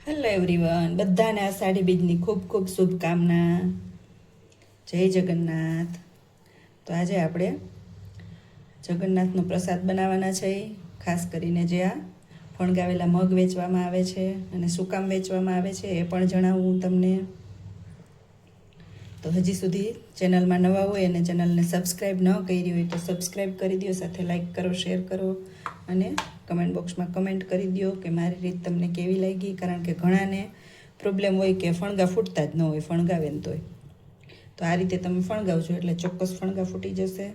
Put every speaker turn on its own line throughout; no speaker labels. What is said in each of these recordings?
Hello everyone, બધાને આષાઢી બીજની ખૂબ ખૂબ શુભકામના. જય જગન્નાથ. તો આજે આપણે જગન્નાથનો પ્રસાદ બનાવવાના છે. ખાસ કરીને જે આ ફણગાવેલા મગ વેચવામાં આવે છે અને શું કામ વેચવામાં આવે છે એ પણ જણાવું હું તમને. તો હજી સુધી ચેનલમાં નવા હોય અને ચેનલને સબસ્ક્રાઈબ ન કરી હોય તો સબસ્ક્રાઈબ કરી દો, સાથે લાઈક કરો, શેર કરો અને કમેન્ટ બોક્સમાં કમેન્ટ કરી દો કે મારી રીત તમને કેવી લાગી. કારણ કે ઘણાને પ્રોબ્લેમ હોય કે ફણગા ફૂટતા જ ન હોય, ફણગાવે ને તોય. તો આ રીતે તમે ફણગાવજો એટલે ચોક્કસ ફણગા ફૂટી જશે.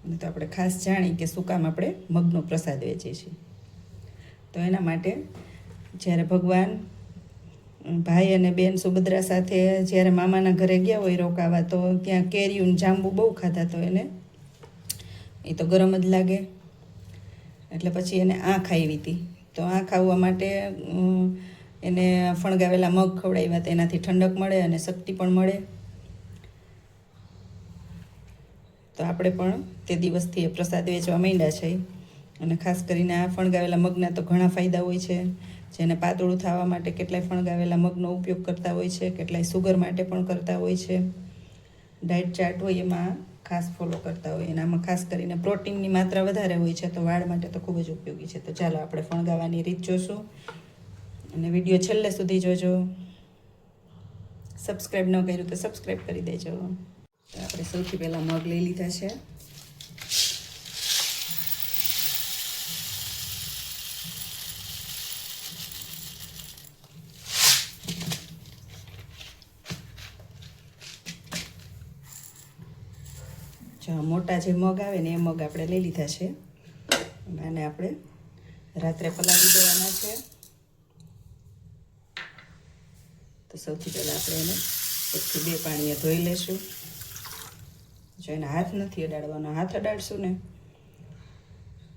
અને તો આપણે ખાસ જાણી કે શું કામ આપણે મગનો પ્રસાદ વેચીએ છીએ. તો એના માટે જ્યારે ભગવાન ભાઈ અને બેન સુભદ્રા સાથે જ્યારે મામાના ઘરે ગયા હોય રોકાવા, તો ત્યાં કેરીયું જાંબુ બહુ ખાધા. તો એને એ તો ગરમ જ લાગે એટલે પછી એને આંખ આવી હતી. તો આંખ આવવા માટે એને ફણગાવેલા મગ ખવડાવ્યા. તો એનાથી ઠંડક મળે અને શક્તિ પણ મળે. તો આપણે પણ તે દિવસથી એ પ્રસાદ વેચવા માંડ્યા છે. અને ખાસ કરીને આ ફણગાવેલા મગના તો ઘણા ફાયદા હોય છે. જેને પાતળું થવા માટે કેટલાય ફણગાવેલા મગનો ઉપયોગ કરતા હોય છે, કેટલાય સુગર માટે પણ કરતા હોય છે. ડાયટ ચાર્ટ હોય એમાં ખાસ ફોલો કરતા હોય. એનામાં ખાસ કરીને પ્રોટીનની માત્રા વધારે હોય છે, તો વાળ માટે તો ખૂબ જ ઉપયોગી છે. તો ચાલો આપણે ફણગાવવાની રીત જોશું અને વિડીયો છેલ્લે સુધી જોજો. સબસ્ક્રાઈબ ન કર્યું તો સબસ્ક્રાઈબ કરી દેજો. તો આપણે સૌથી પહેલાં મગ લઈ લીધા છે. મોટા જે મગ આવે ને એ મગ આપણે લઈ લીધા છે. આને આપણે રાત્રે પલાળી દેવાના છે. તો સૌથી પહેલાં આપણે એને 1 થી 2 પાણીએ ધોઈ લઈશું. જો એને હાથ નથી અડાડવાનો, હાથ અડાડશું ને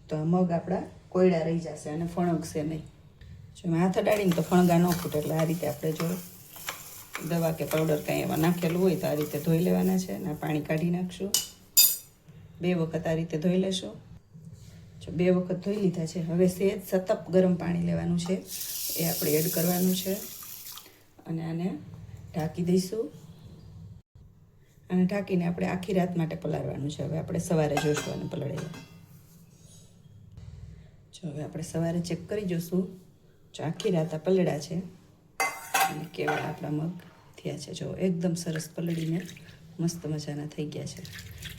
તો આ મગ આપણા કોયડા રહી જશે અને ફણગશે નહીં. જો એમાં હાથ અડાડીને તો ફણગા ન ફૂટે. એટલે આ રીતે આપણે જો દવા કે પાવડર કાંઈ એમાં નાખેલું હોય તો આ રીતે ધોઈ લેવાના છે અને પાણી કાઢી નાખશું. 2 વખત આ રીતે ધોઈ લેશું. જો 2 વખત ધોઈ લીધા છે. હવે સહેજ સતપ ગરમ પાણી લેવાનું છે, એ આપણે એડ કરવાનું છે અને આને ઢાંકી દઈશું. અને ઢાંકીને આપણે આખી રાત માટે પલાળવાનું છે. હવે આપણે સવારે જોઈશું અને પલાળેલા. જો હવે આપણે સવારે ચેક કરી જોઈશું. જો આખી રાત આ પલળ્યા છે અને કેવા આપણા મગ થયા છે. જો એકદમ સરસ પલળીને મસ્ત મજાના થઈ ગયા છે.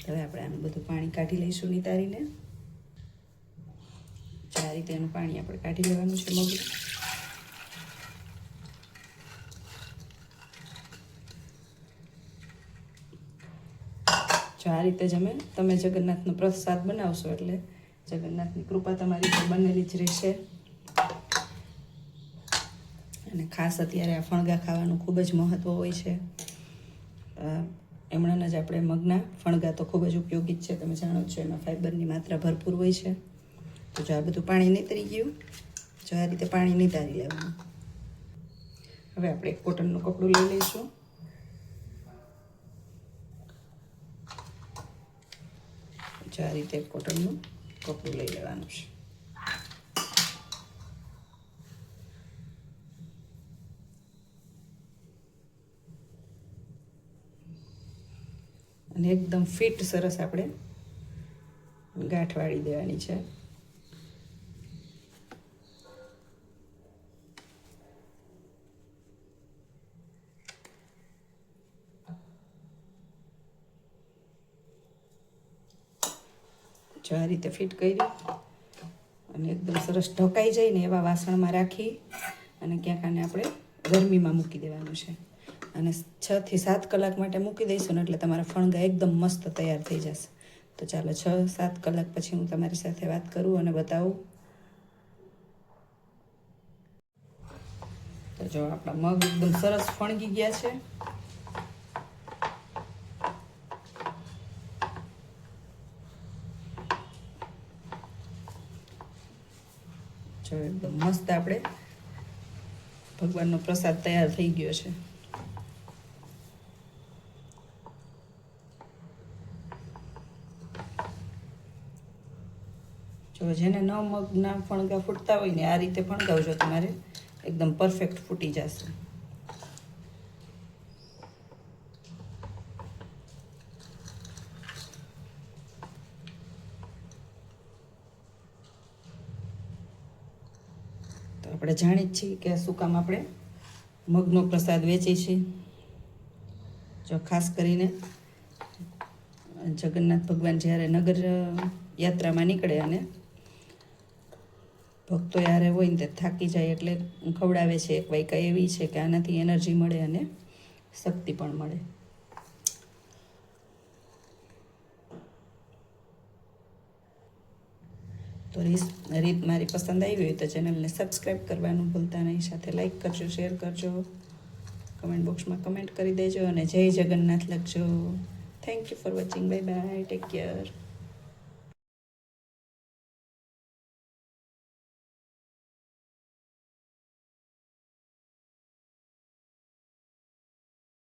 હવે આપણે આનું બધું પાણી કાઢી લઈશું નિતારીને. આ રીતે એનું પાણી આપણે કાઢી લેવાનું છે મગનું. જો આ રીતે તમે જગન્નાથનો પ્રસાદ બનાવશો એટલે જગન્નાથની કૃપા તમારી પર બનેલી જ રહેશે. અને ખાસ અત્યારે આ ફણગા ખાવાનું ખૂબ જ મહત્ત્વ હોય છે. એમણાં જ આપણે મગના ફણગા તો ખૂબ જ ઉપયોગી જ છે. તમે જાણો છો એમાં ફાઈબરની માત્રા ભરપૂર હોય છે. તો જો આ બધું પાણી નીતરી ગયું. જો આ રીતે પાણી નીતારી લેવાનું. હવે આપણે એક કોટનનું કપડું લઈ લઈશું. જો આ રીતે કોટનનું કપડું લઈ લેવાનું છે. અને એકદમ ફિટ સરસ આપણે ગાંઠ વાળી દેવાની છે. જો આ રીતે ફિટ કરી અને એકદમ સરસ ઢકાઈ જાય ને એવા વાસણમાં રાખી અને ક્યાંક આને આપણે ગરમીમાં મૂકી દેવાનું છે. અને 6 થી 7 કલાક માટે મૂકી દઈશું ને એટલે તમારા ફણગા એકદમ મસ્ત તૈયાર થઈ જશે. તો ચાલો 6-7 કલાક પછી હું તમારી સાથે વાત કરું અને બતાવું. તો જો આપણા મગ એકદમ સરસ ફણગી ગયા છે. જો એકદમ મસ્ત આપણે ભગવાનનો પ્રસાદ તૈયાર થઈ ગયો છે. જો જેને ન મગના ફણગા ફૂટતા હોય ને આ રીતે ફણગાવજો તમારે એકદમ પરફેક્ટ ફૂટી જશે. તો આપણે જાણી જ છીએ કે શું કામ આપણે મગનો પ્રસાદ વેચી છીએ. જો ખાસ કરીને જગન્નાથ ભગવાન જ્યારે નગર યાત્રામાં નીકળે અને ભક્તો યારે હોય ને તે થાકી જાય એટલે ખવડાવે છે. એક વાયકા એવી છે કે આનાથી એનર્જી મળે અને શક્તિ પણ મળે. તો રીત મારી પસંદ આવી હોય તો ચેનલને સબસ્ક્રાઈબ કરવાનું ભૂલતા નહીં. સાથે લાઈક કરજો, શેર કરજો, કમેન્ટ બોક્સમાં કમેન્ટ કરી દેજો અને જય જગન્નાથ લખજો. Thank you for watching. Bye bye. Take care.